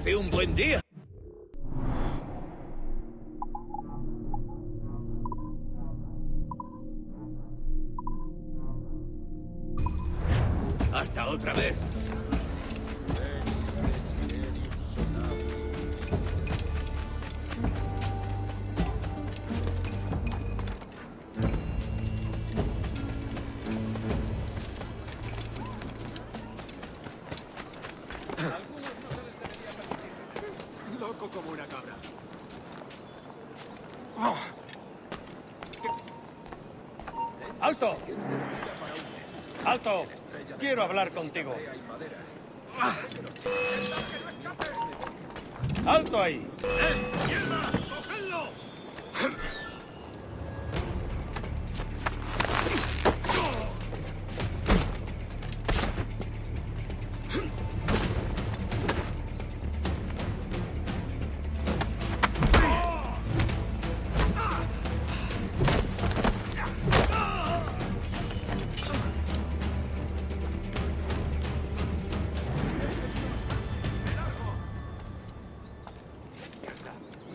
Hace un buen día. Hasta otra vez. Loco como una cabra. ¡Alto! ¡Alto! Quiero hablar contigo. ¡Alto ahí! ¡Mierda! ¡Cogedlo!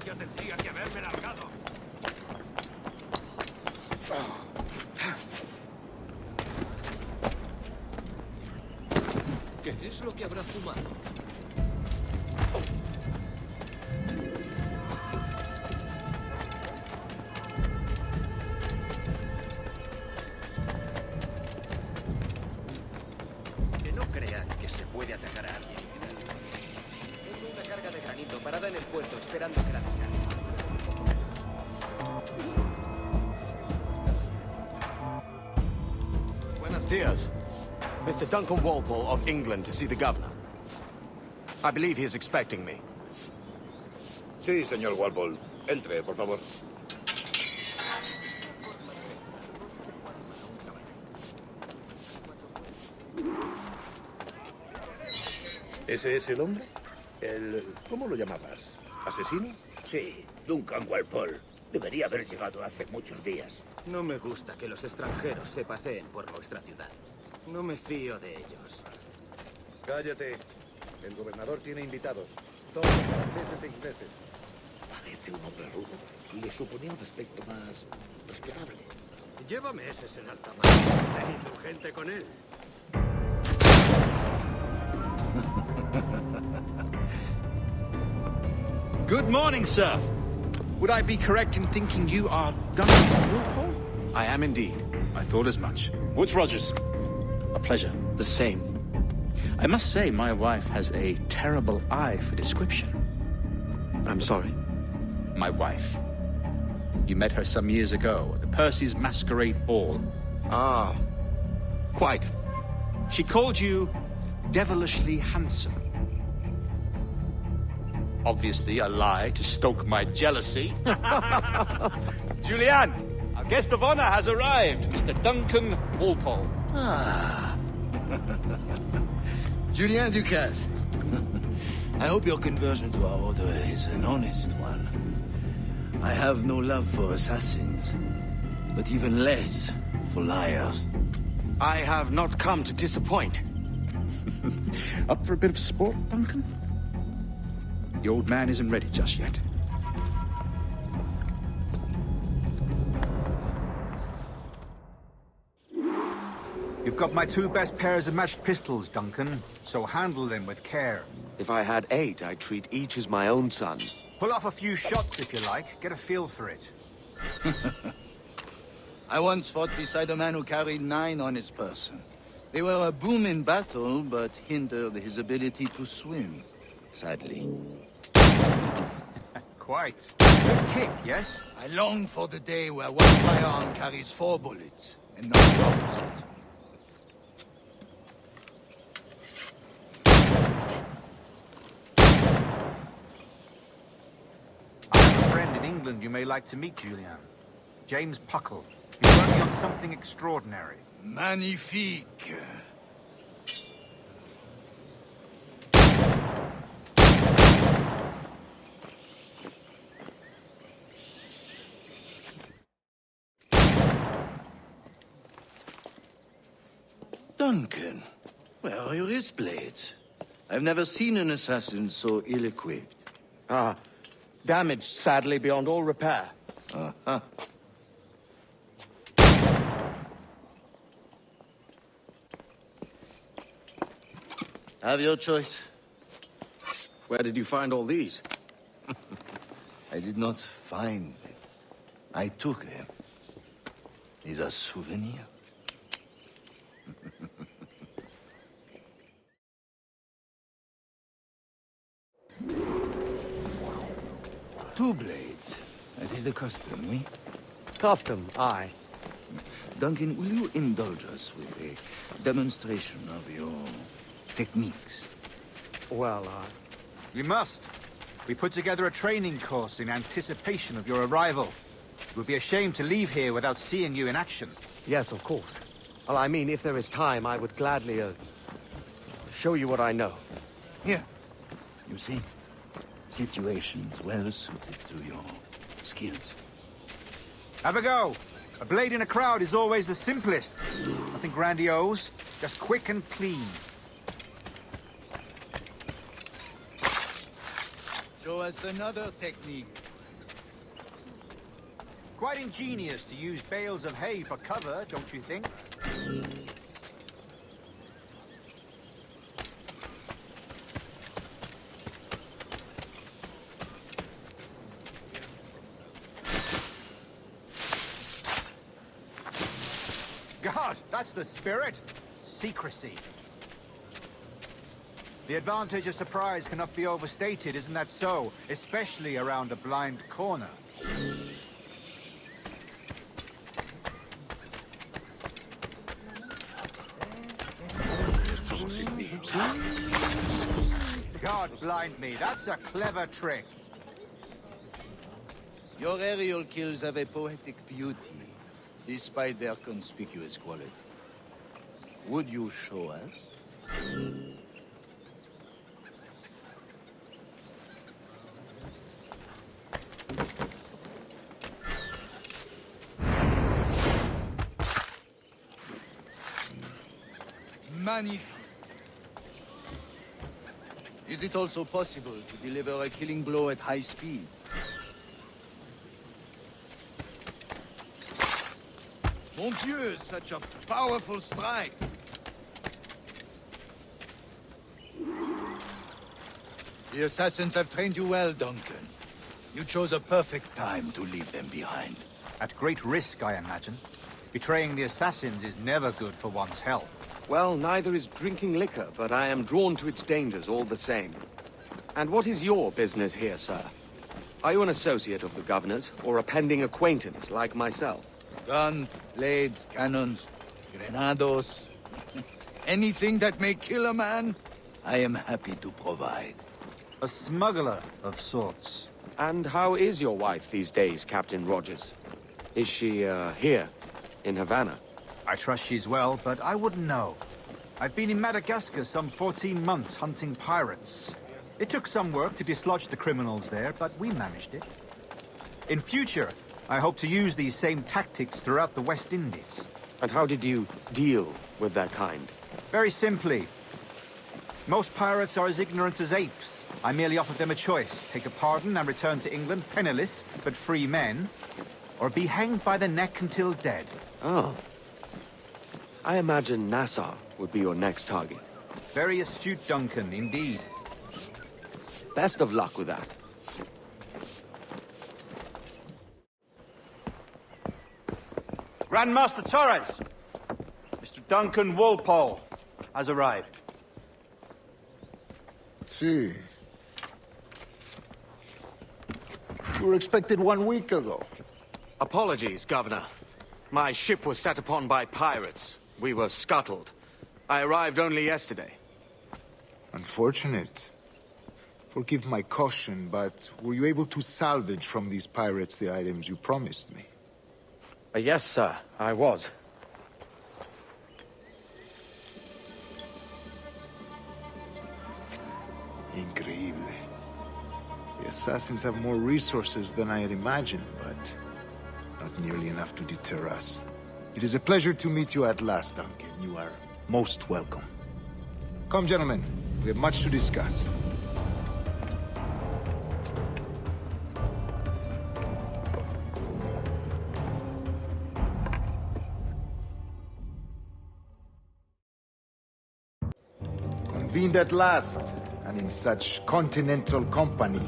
Yo tendría que haberme largado. ¿Qué es lo que habrá fumado? Que no crean que se puede atacar a alguien. Tengo una carga de granito parada en el puerto esperando que la descargue. Buenos dias. Mr. Duncan Walpole of England to see the governor. I believe he is expecting me. Sí, señor Walpole. Entre, por favor. ¿Ese es el hombre? ¿Cómo lo llamabas? ¿Asesino? Sí, Duncan Walpole. Debería haber llegado hace muchos días. No me gusta que los extranjeros se paseen por nuestra ciudad. No me fío de ellos. Cállate. El gobernador tiene invitados. Todos franceses e ingleses. Parece un hombre rudo. Le suponía un aspecto más respetable. Lleva meses en alta mar. Sé indulgente con él. Good morning, sir. Would I be correct in thinking you are Duncan Walpole? I am indeed. I thought as much. Woods Rogers. A pleasure. The same. I must say, my wife has a terrible eye for description. I'm sorry. My wife. You met her some years ago at the Percy's Masquerade Ball. Ah, quite. She called you devilishly handsome. Obviously a lie to stoke my jealousy. Julianne, our guest of honor has arrived, Mr. Duncan Walpole. Ah. Julien Ducasse. I hope your conversion to our order is an honest one. I have no love for assassins, but even less for liars. I have not come to disappoint. Up for a bit of sport, Duncan? The old man isn't ready just yet. You've got my two best pairs of matched pistols, Duncan, so handle them with care. If I had 8, I'd treat each as my own son. Pull off a few shots if you like. Get a feel for it. I once fought beside a man who carried 9 on his person. They were a boom in battle, but hindered his ability to swim, sadly. Quite. Good kick, yes? I long for the day where one firearm carries 4 bullets, and not the opposite. I have a friend in England you may like to meet, Julian. James Puckle. He's working on something extraordinary. Magnifique. Duncan, where are your wrist blades? I've never seen an assassin so ill-equipped. Ah, damaged sadly beyond all repair. Uh-huh. Have your choice. Where did you find all these? I did not find them. I took them. These are souvenirs. Two blades. That is the custom, we? Custom, aye. Duncan, will you indulge us with a demonstration of your techniques? Well, We must. We put together a training course in anticipation of your arrival. It would be a shame to leave here without seeing you in action. yes, of course. Well, I mean, if there is time, I would gladly, show you what I know. Here. You see? Situations well suited to your skills. Have a go. A blade in a crowd is always the simplest. Nothing grandiose, just quick and clean. Show us another technique. Quite ingenious to use bales of hay for cover, don't you think? God, that's the spirit. Secrecy. The advantage of surprise cannot be overstated, isn't that so? Especially around a blind corner. God blind me, that's a clever trick. Your aerial kills have a poetic beauty, despite their conspicuous quality. Would you show us? Magnifique. Is it also possible to deliver a killing blow at high speed? Mon Dieu, such a powerful strike! The assassins have trained you well, Duncan. You chose a perfect time to leave them behind. At great risk, I imagine. Betraying the assassins is never good for one's health. Well, neither is drinking liquor, but I am drawn to its dangers all the same. And what is your business here, sir? Are you an associate of the governor's, or a pending acquaintance like myself? Guns, blades, cannons, grenados. Anything that may kill a man, I am happy to provide. A smuggler of sorts. And how is your wife these days, Captain Rogers? Is she, here, in Havana? I trust she's well, but I wouldn't know. I've been in Madagascar some 14 months hunting pirates. It took some work to dislodge the criminals there, but we managed it. In future, I hope to use these same tactics throughout the West Indies. And how did you deal with that kind? Very simply. Most pirates are as ignorant as apes. I merely offered them a choice. Take a pardon and return to England penniless, but free men. Or be hanged by the neck until dead. Oh. I imagine Nassau would be your next target. Very astute, Duncan, indeed. Best of luck with that. Grandmaster Torres! Mr. Duncan Walpole has arrived. See. You were expected 1 week ago. Apologies, Governor. My ship was set upon by pirates. We were scuttled. I arrived only yesterday. Unfortunate. Forgive my caution, but were you able to salvage from these pirates the items you promised me? Yes, sir, I was. Increíble. The assassins have more resources than I had imagined, but not nearly enough to deter us. It is a pleasure to meet you at last, Duncan. You are most welcome. Come, gentlemen. We have much to discuss. Convened at last, and in such continental company.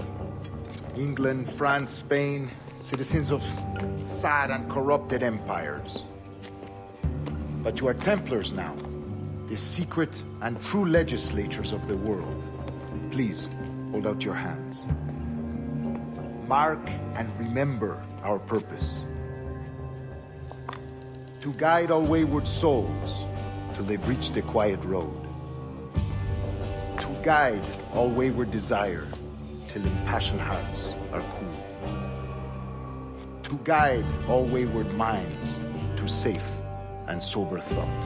England, France, Spain, citizens of sad and corrupted empires. But you are Templars now, the secret and true legislators of the world. Please, hold out your hands. Mark and remember our purpose. To guide all wayward souls till they've reached a quiet road. To guide all wayward desire till impassioned hearts are cool. To guide all wayward minds to safe and sober thought.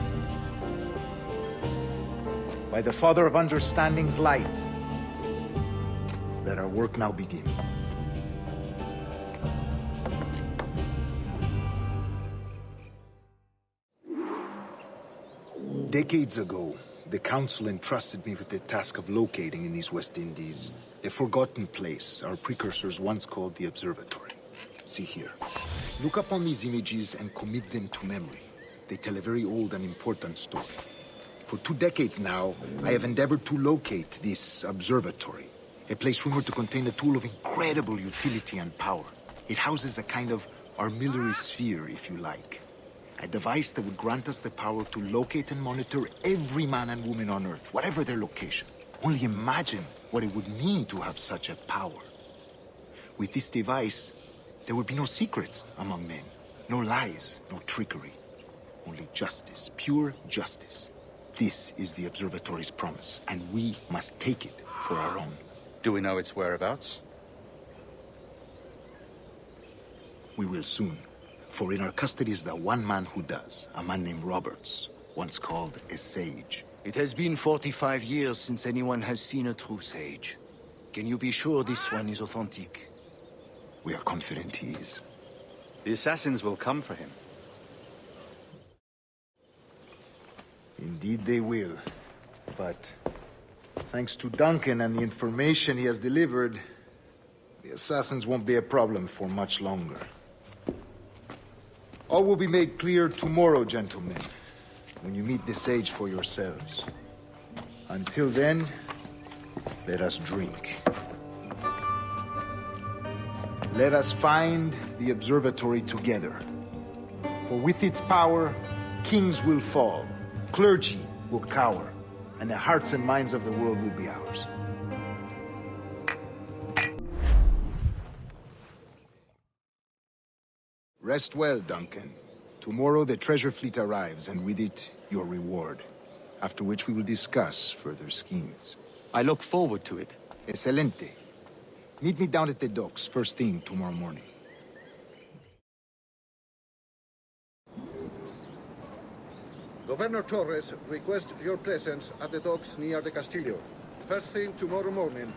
By the Father of Understanding's light, let our work now begin. Decades ago, the Council entrusted me with the task of locating in these West Indies a forgotten place our precursors once called the Observatory. See here. Look upon these images and commit them to memory. They tell a very old and important story. For 2 decades now, I have endeavored to locate this observatory, a place rumored to contain a tool of incredible utility and power. It houses a kind of armillary sphere, if you like. A device that would grant us the power to locate and monitor every man and woman on Earth, whatever their location. Only imagine what it would mean to have such a power. With this device, there would be no secrets among men, no lies, no trickery. Only justice, pure justice. This is the Observatory's promise, and we must take it for our own. Do we know its whereabouts? We will soon. For in our custody is the one man who does, a man named Roberts, once called a sage. It has been 45 years since anyone has seen a true sage. Can you be sure this one is authentic? We are confident he is. The assassins will come for him. Indeed they will. But thanks to Duncan and the information he has delivered, the assassins won't be a problem for much longer. All will be made clear tomorrow, gentlemen, when you meet the sage for yourselves. Until then, let us drink. Let us find the observatory together. For with its power, kings will fall, clergy will cower, and the hearts and minds of the world will be ours. Rest well, Duncan. Tomorrow the treasure fleet arrives, and with it, your reward. After which we will discuss further schemes. I look forward to it. Excelente. Meet me down at the docks first thing tomorrow morning. Governor Torres requests your presence at the docks near the Castillo. First thing tomorrow morning.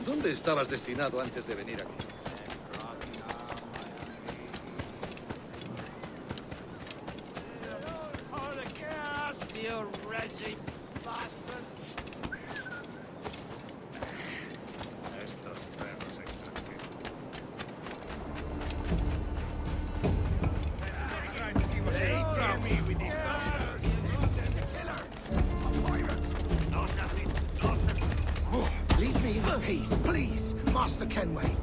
¿Dónde estabas destinado antes de venir aquí? Leave me in peace, please, Master Kenway.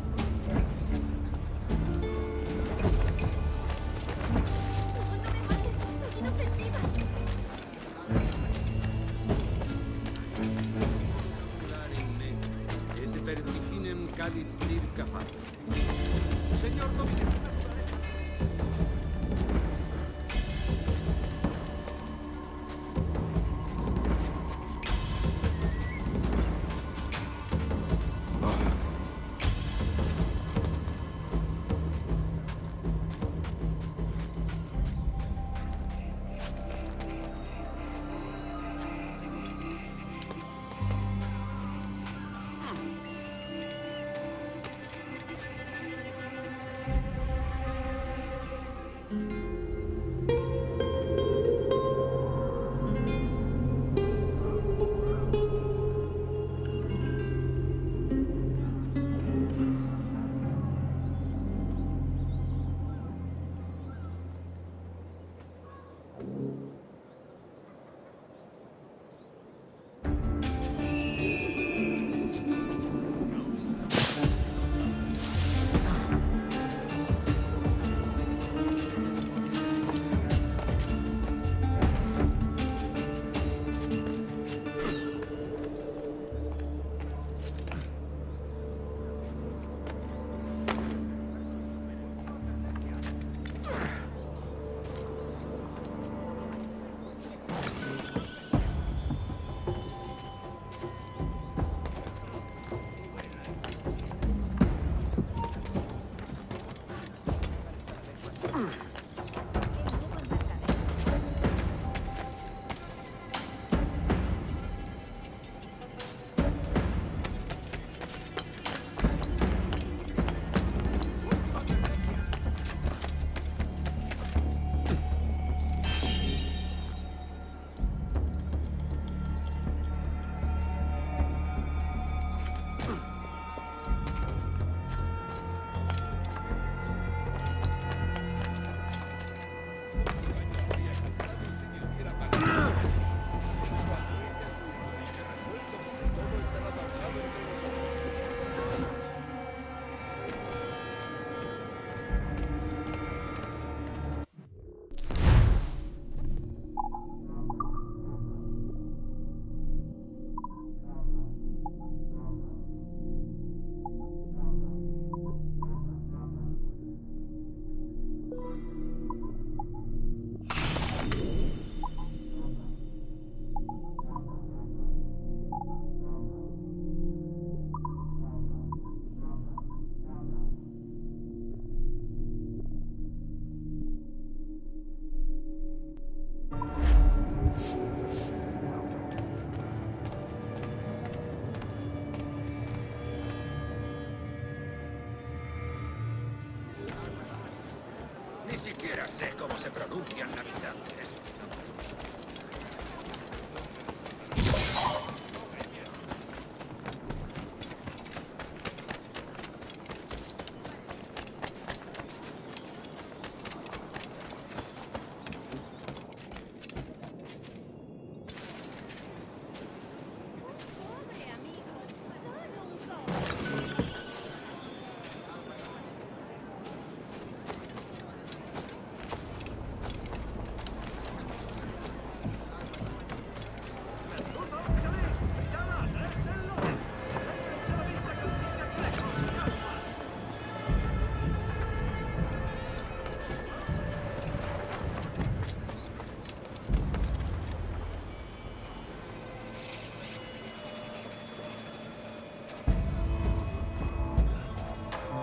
Ni siquiera sé cómo se pronuncian habitantes.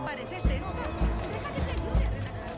Pareces tensa. Deja que te ayude a relajar.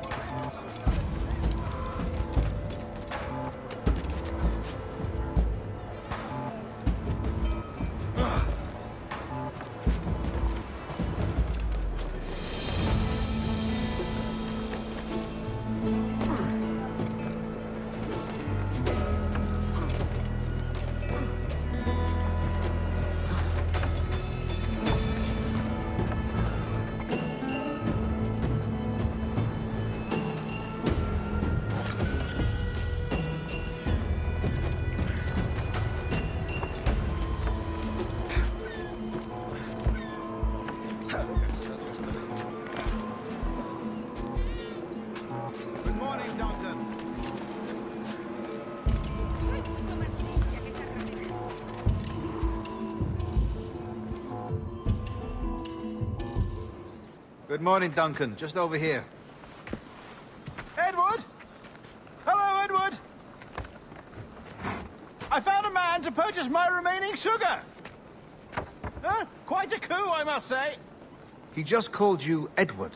Good morning, Duncan. Soy mucho más limpia que esa ramera. Good morning, Duncan. Just over here. Edward! Hello, Edward! I found a man to purchase my remaining sugar. Quite a coup, I must say. He just called you Edward.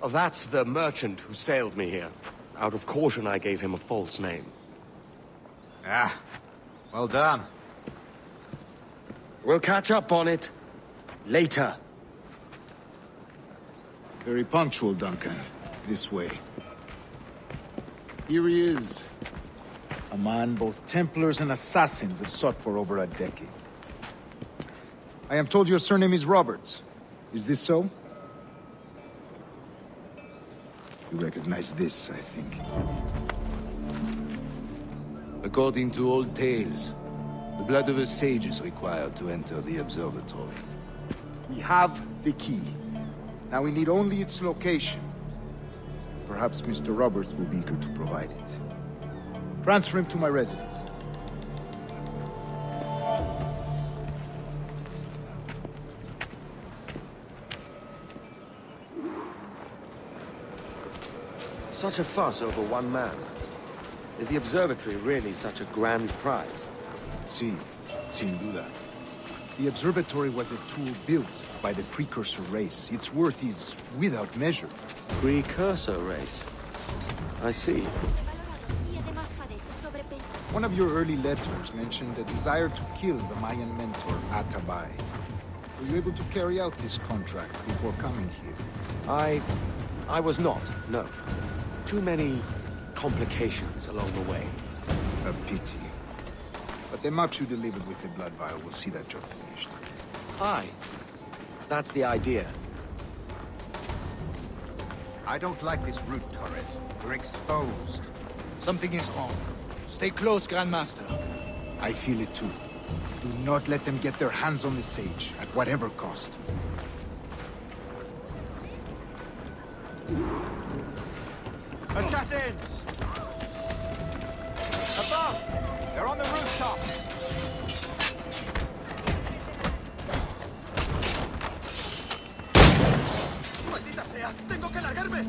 Oh, that's the merchant who sailed me here. Out of caution, I gave him a false name. Ah, well done. We'll catch up on it later. Very punctual, Duncan. This way. Here he is. A man both Templars and Assassins have sought for over a decade. I am told your surname is Roberts. Is this so? You recognize this, I think. According to old tales, the blood of a sage is required to enter the observatory. We have the key. Now we need only its location. Perhaps Mr. Roberts will be eager to provide it. Transfer him to my residence. Such a fuss over one man. Is the observatory really such a grand prize? Sí, sin duda. The observatory was a tool built by the precursor race. Its worth is without measure. Precursor race? I see. One of your early letters mentioned a desire to kill the Mayan mentor, Atabay. Were you able to carry out this contract before coming here? I was not, no. Too many complications along the way. A pity. But the map you delivered with the blood vial will see that job finished. Aye. That's the idea. I don't like this route, Torres. We're exposed. Something is wrong. Stay close, Grandmaster. I feel it too. Do not let them get their hands on the sage, at whatever cost. Assassins! Above! They're on the rooftop! ¡Maldita sea! ¡Tengo que largarme!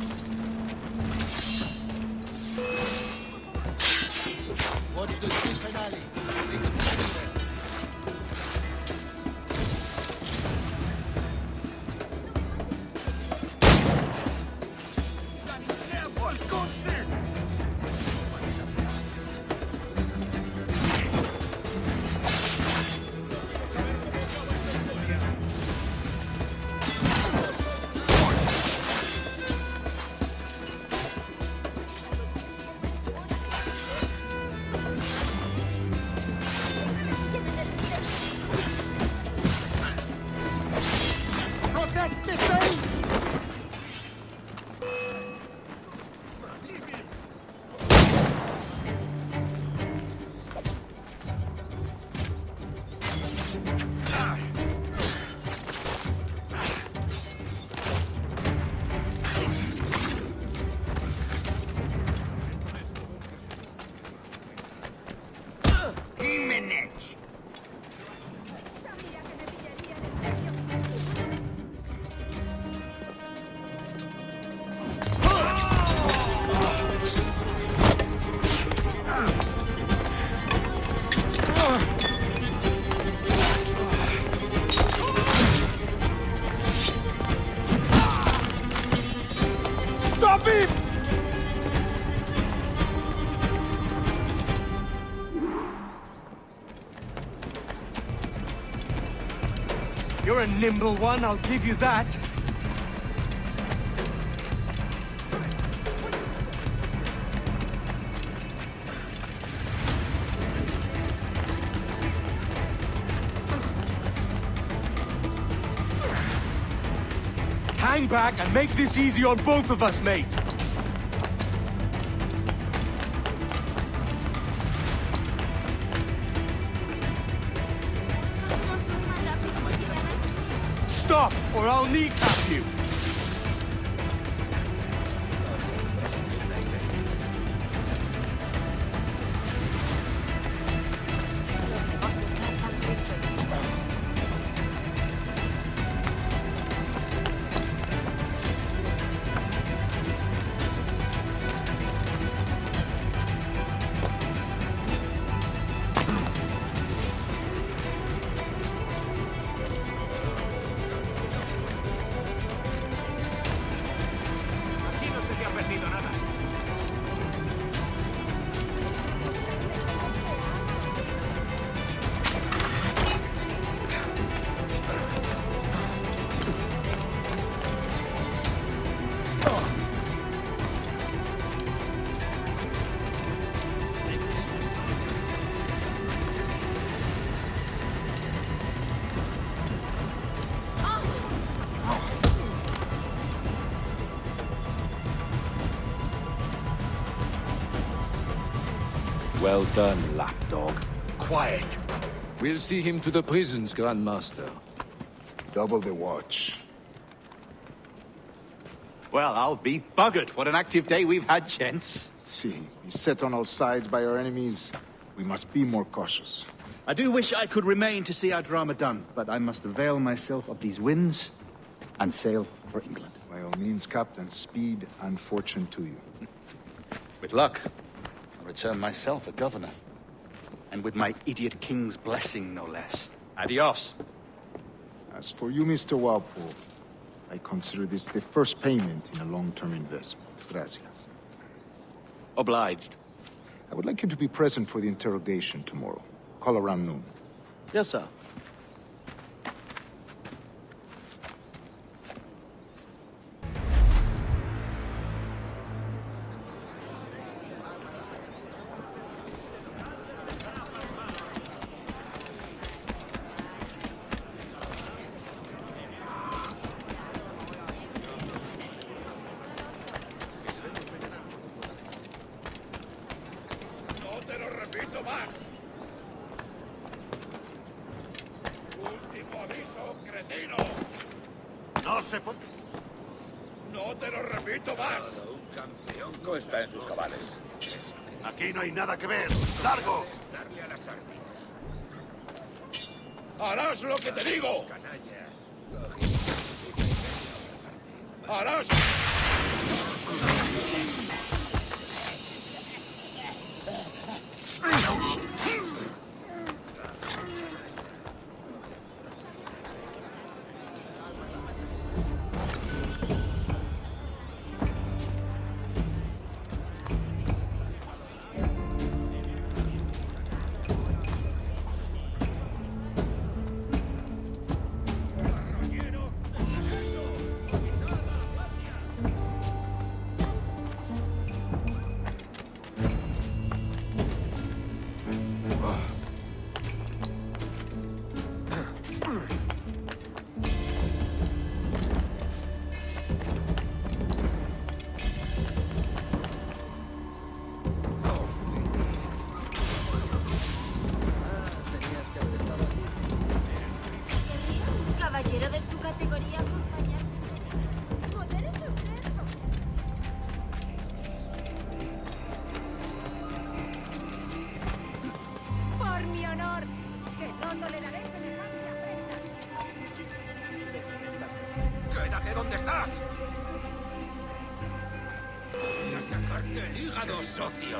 Watch the secret alley. They could be there. You're a nimble one, I'll give you that. Hang back and make this easy on both of us, mate. Stop, or I'll kneecap you. Well done, lapdog. Quiet. We'll see him to the prisons, Grandmaster. Double the watch. Well, I'll be buggered. What an active day we've had, gents. See, beset on all sides by our enemies. We must be more cautious. I do wish I could remain to see our drama done, but I must avail myself of these winds and sail for England. By all means, Captain, speed and fortune to you. With luck, I'll return myself a governor. And with my idiot king's blessing, no less. Adios. As for you, Mr. Walpole, I consider this the first payment in a long-term investment. Gracias. Obliged. I would like you to be present for the interrogation tomorrow. Call around noon. Yes, sir. No te lo repito más. Último aviso, cretino. No se puede... No te lo repito más. Un campeón no está en sus cabales. Aquí no hay nada que ver. ¡Largo! Darle a las armas. Harás lo que te digo. Canalla. Harás. Caballero de su categoría acompañar. Joder, es un reto. Por mi honor, que no toleraré semejante afrenta. ¡Quédate donde estás! ¡A sacarte el hígado, socio!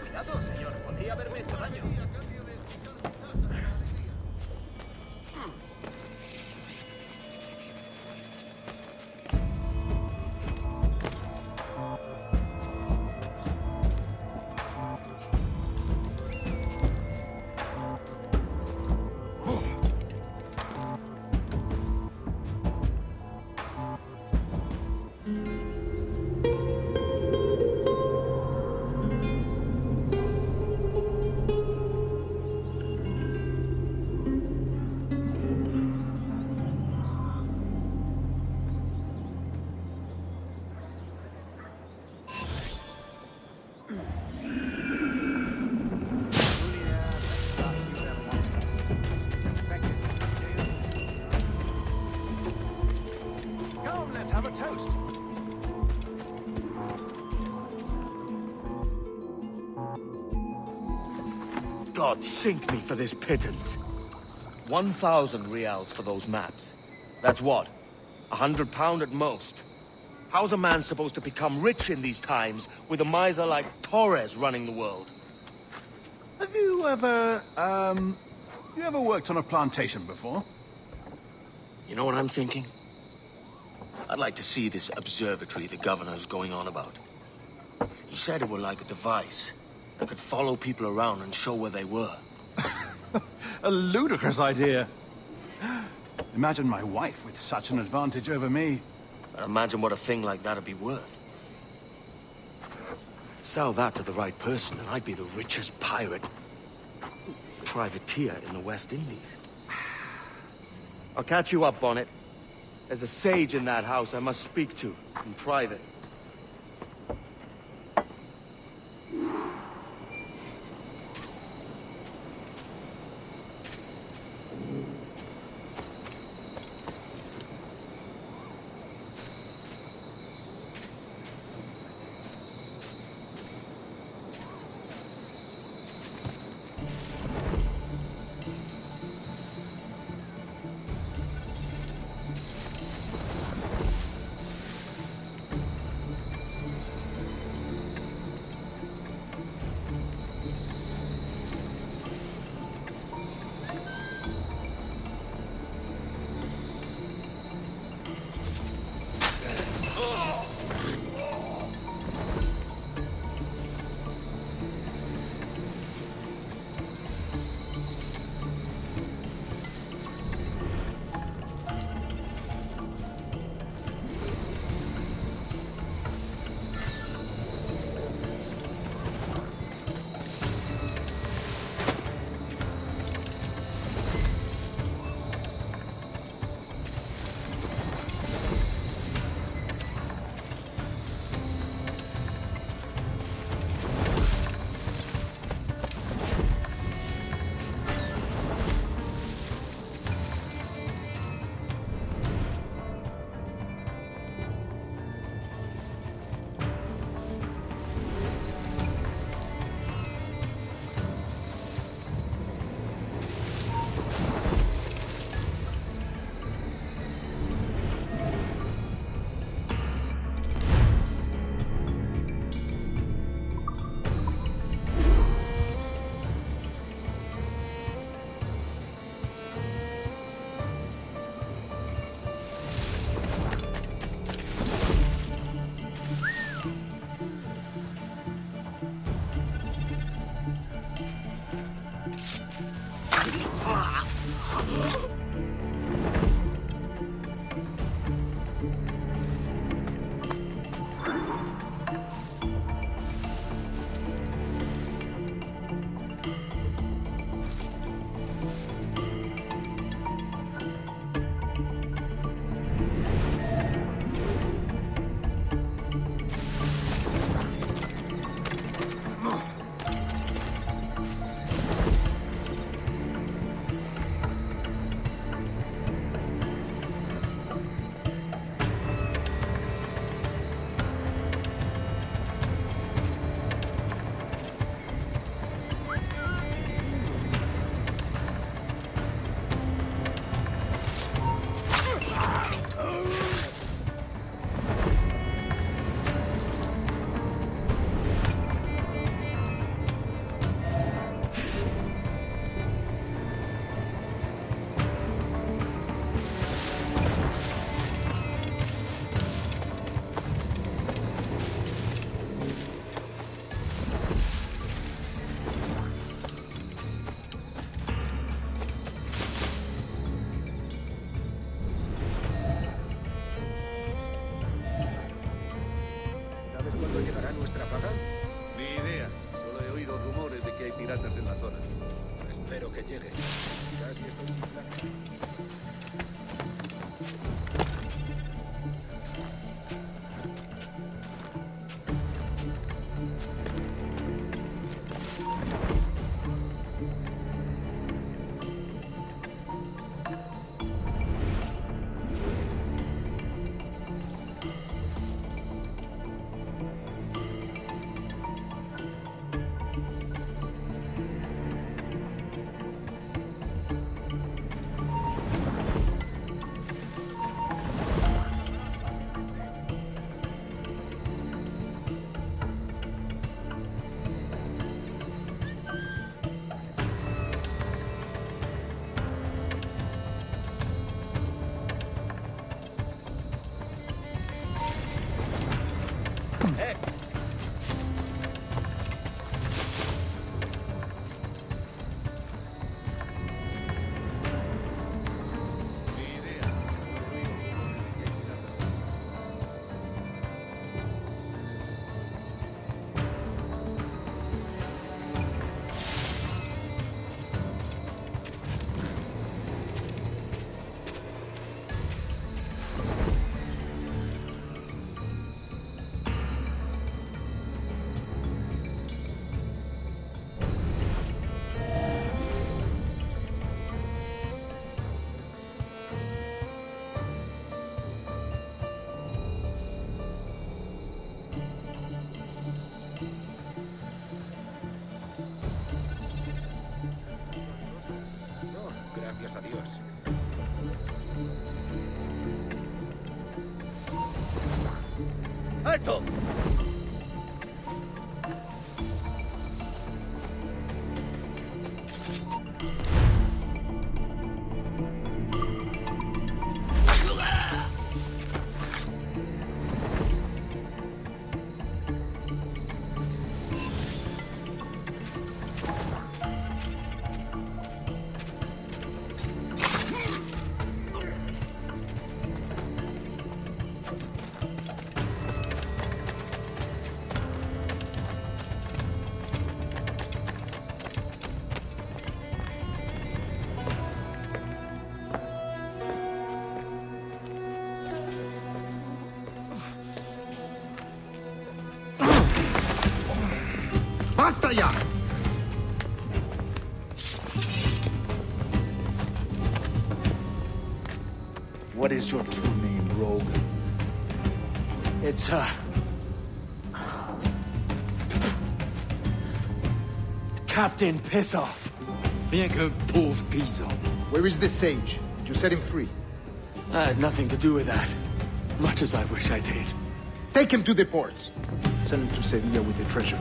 Cuidado, señor. Podría haberme hecho daño. Come, let's have a toast. God sink me for this pittance. 1,000 reals for those maps. That's what? £100 at most. How's a man supposed to become rich in these times with a miser like Torres running the world? Have you ever, worked on a plantation before? You know what I'm thinking? I'd like to see this observatory the governor's going on about. He said it were like a device that could follow people around and show where they were. A ludicrous idea. Imagine my wife with such an advantage over me. But imagine what a thing like that'd be worth. Sell that to the right person and I'd be the richest privateer in the West Indies. I'll catch you up, Bonnet. There's a sage in that house I must speak to, in private. Gracias a Dios. ¡Alto! ¡Basta ya! What is your true name, rogue? It's, Captain Piss Off. Rien qu'un pauvre paysan. Where is the sage? Did you set him free? I had nothing to do with that. Much as I wish I did. Take him to the ports. Send him to Sevilla with the treasure.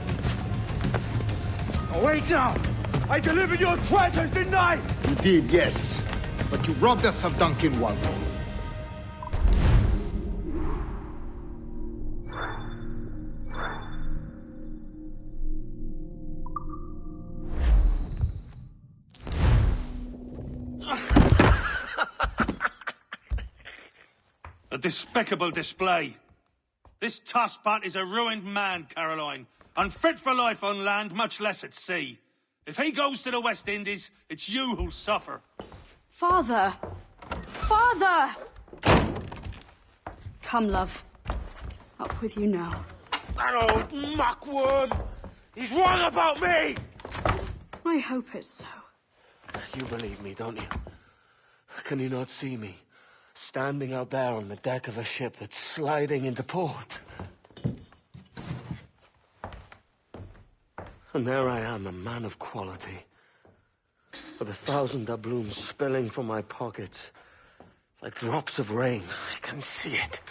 Oh, wait now! I delivered your treasures, didn't I? You did, yes. But you robbed us of Duncan Waldo. A despicable display. This tosspot is a ruined man, Caroline. Unfit for life on land, much less at sea. If he goes to the West Indies, it's you who'll suffer. Father! Father! Come, love. Up with you now. That old muckworm! He's wrong about me! I hope it's so. You believe me, don't you? Can you not see me? Standing out there on the deck of a ship that's sliding into port. And there I am, a man of quality. With 1,000 doubloons spilling from my pockets. Like drops of rain. I can see it.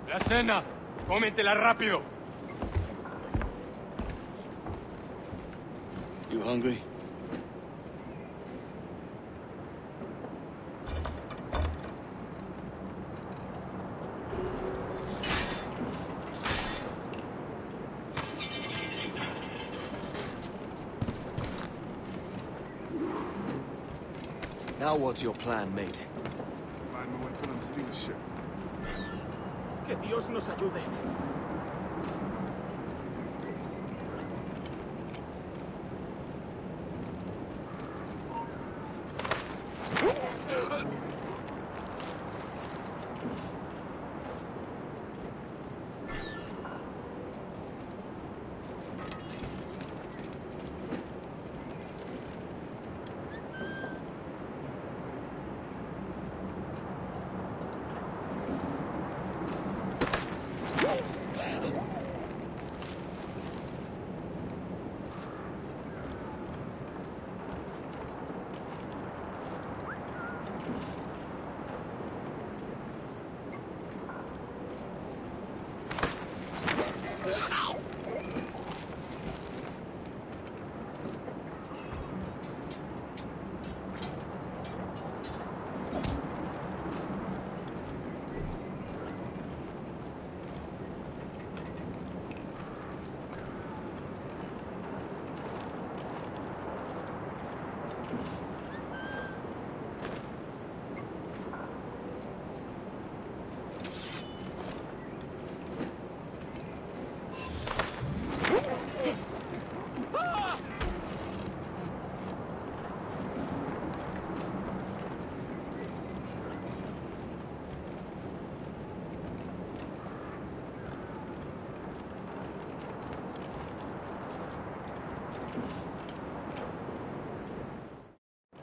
La cena. Cómetela rápido. You hungry? Now what's your plan, mate? Find my weapon and steal a ship. Que Dios nos ayude.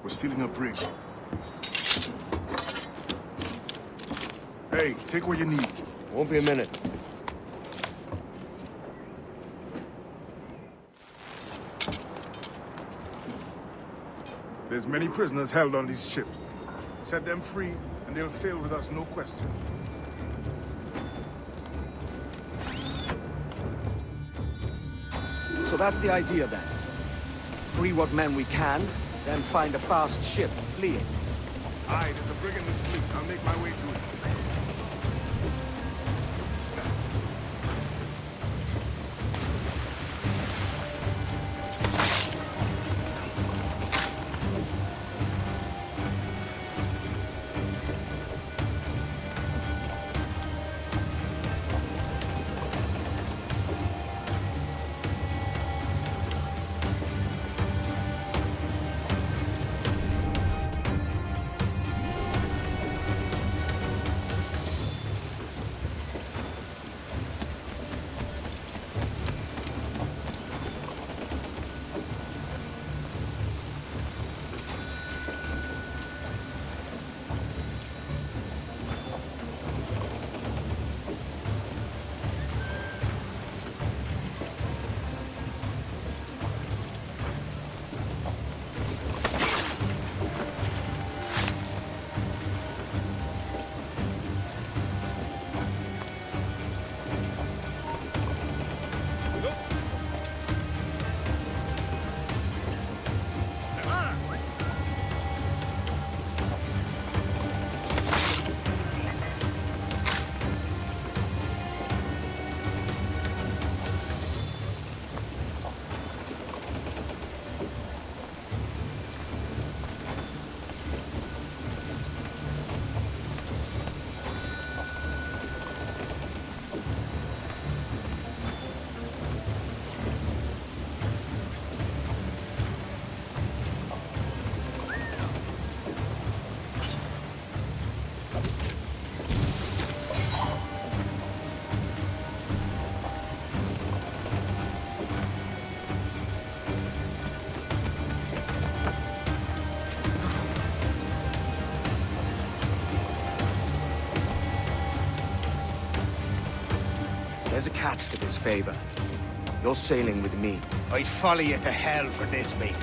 We're stealing a brig. Hey, take what you need. Won't be a minute. There's many prisoners held on these ships. Set them free, and they'll sail with us, no question. So that's the idea then. Free what men we can, then find a fast ship fleeing. Aye, there's a brig in this fleet. I'll make my way to it. There's a catch to this favor. You're sailing with me. I'd follow you to hell for this, mate.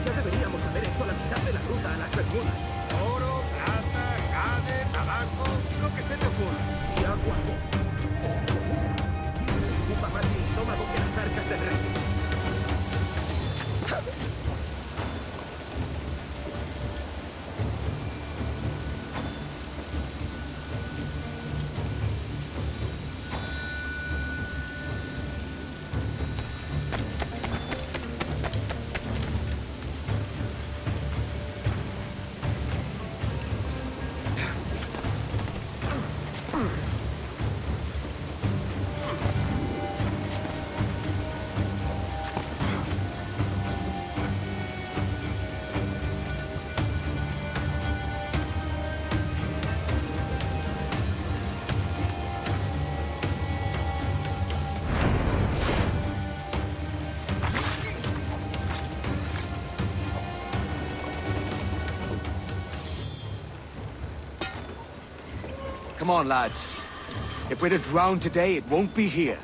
Ya deberíamos haber hecho la mitad de la ruta a las Bermudas. Oro, plata, jade, tabaco, lo que se te ocurra. Y agua. Ocupa más mi estómago que las arcas del rey. Come on, lads. If we're to drown today, it won't be here.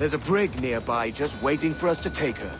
There's a brig nearby just waiting for us to take her.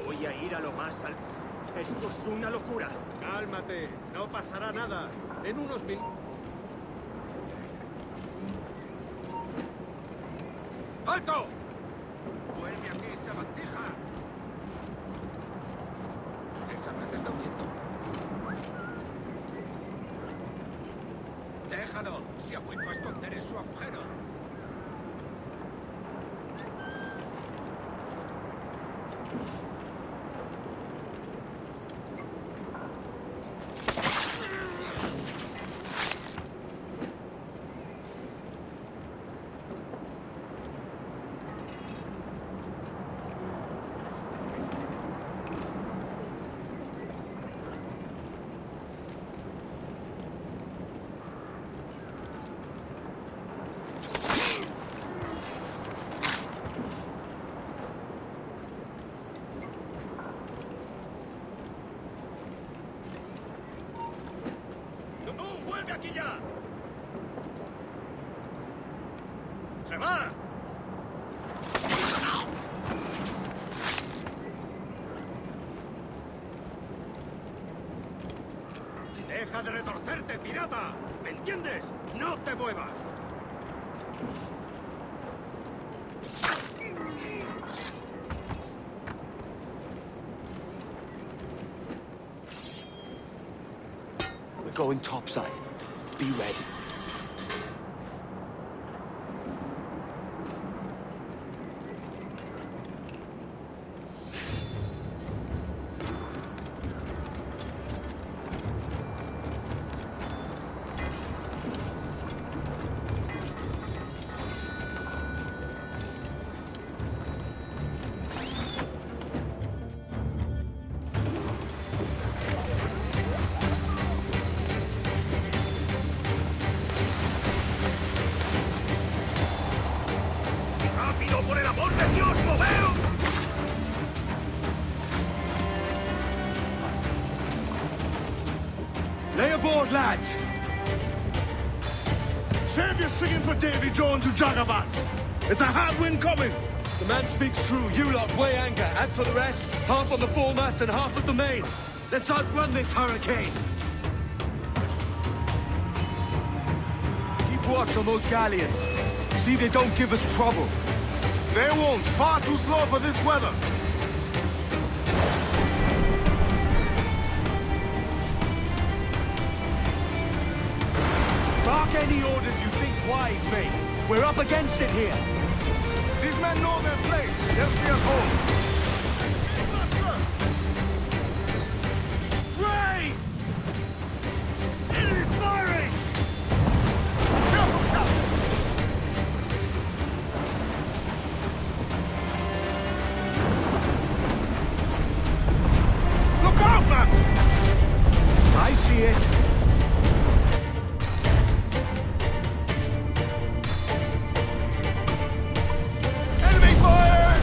Voy a ir a lo más alto. Esto es una locura. Cálmate, no pasará nada. En unos minutos... ¡Alto! ¡Vuelve aquí, sabandija! Esa vez está huyendo. ¡Déjalo! Se ha vuelto a esconder en su agujero. ¡Vuelve aquí ya! ¡Se va! ¡Deja de retorcerte, pirata! ¿Me entiendes? ¡No te muevas! We're going topside. Be ready. ¡Por el amor de Dios, moveos! Lay aboard, lads! Save your singing for Davy Jones, you jagabats! It's a hard wind coming! The man speaks true. You lot weigh anchor. As for the rest, half on the foremast and half at the main. Let's outrun this hurricane! Keep watch on those galleons. See they don't give us trouble. They won't. Far too slow for this weather. Bark any orders you think wise, mate. We're up against it here. These men know their place. They'll see us home. Race! Enemy's firing! Look out, man! I see it. Enemy fire!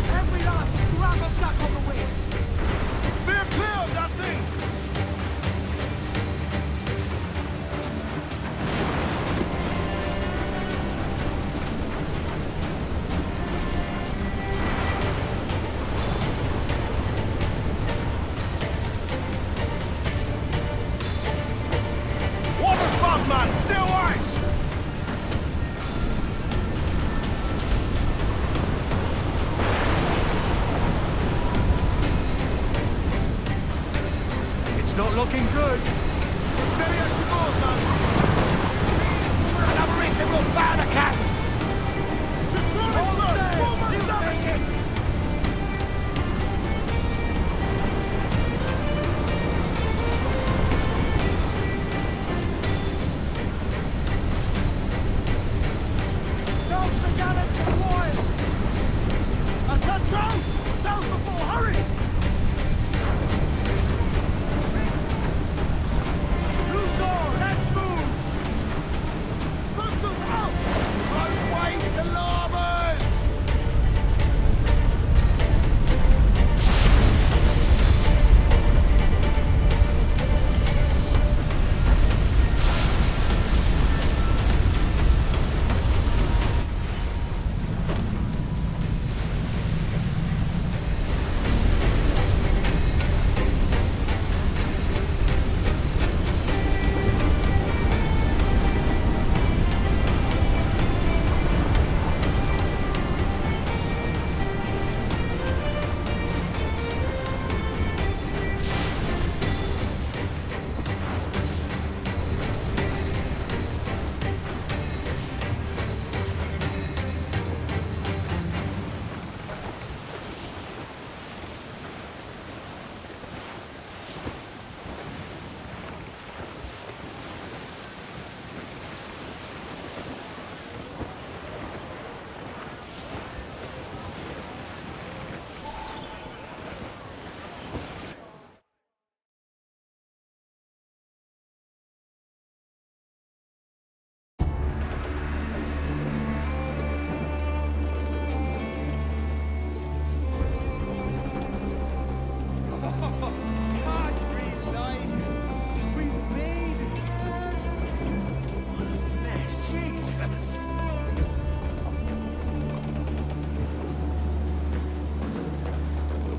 Every last scrap of duck on the wing! Steer clear of that thing! Water spout, man! Stay wide! It's not looking good. Steady as she goes, man! Another reachable Vanakam! Just roll it, sir! Move and damage it! Douse the gallants of oil! I said douse! Douse before, hurry! Let's move! Sponsors out! Don't wait to larboard!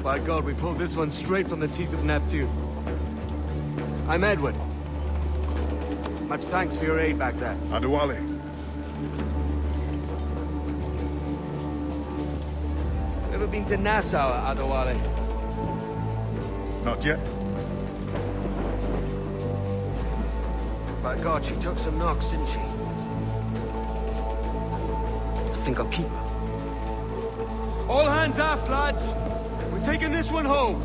By God, we pulled this one straight from the teeth of Neptune. I'm Edward. Much thanks for your aid back there. Adewale. Ever been to Nassau, Adewale? Not yet. By God, she took some knocks, didn't she? I think I'll keep her. All hands aft, lads! We're taking this one home.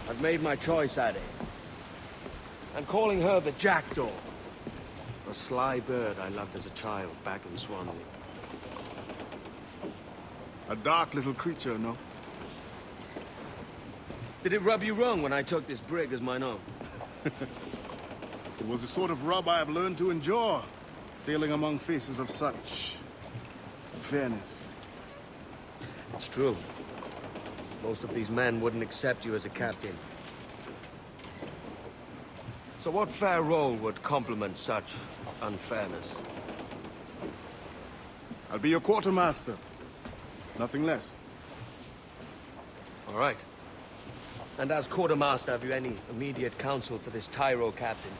I've made my choice, Addy. I'm calling her the Jackdaw. A sly bird I loved as a child back in Swansea. A dark little creature, no? Did it rub you wrong when I took this brig as mine own? It was the sort of rub I have learned to endure, sailing among faces of such fairness. It's true. Most of these men wouldn't accept you as a captain. So what fair role would complement such unfairness? I'll be your quartermaster. Nothing less. All right. And as quartermaster, have you any immediate counsel for this tyro captain?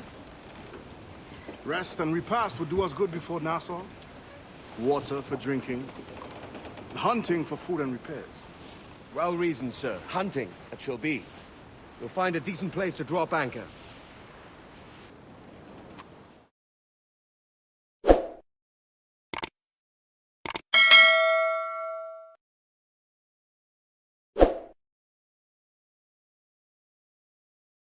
Rest and repast would do us good before Nassau. Water for drinking. Hunting for food and repairs. Well reasoned, sir. Hunting, it shall be. You'll find a decent place to drop anchor.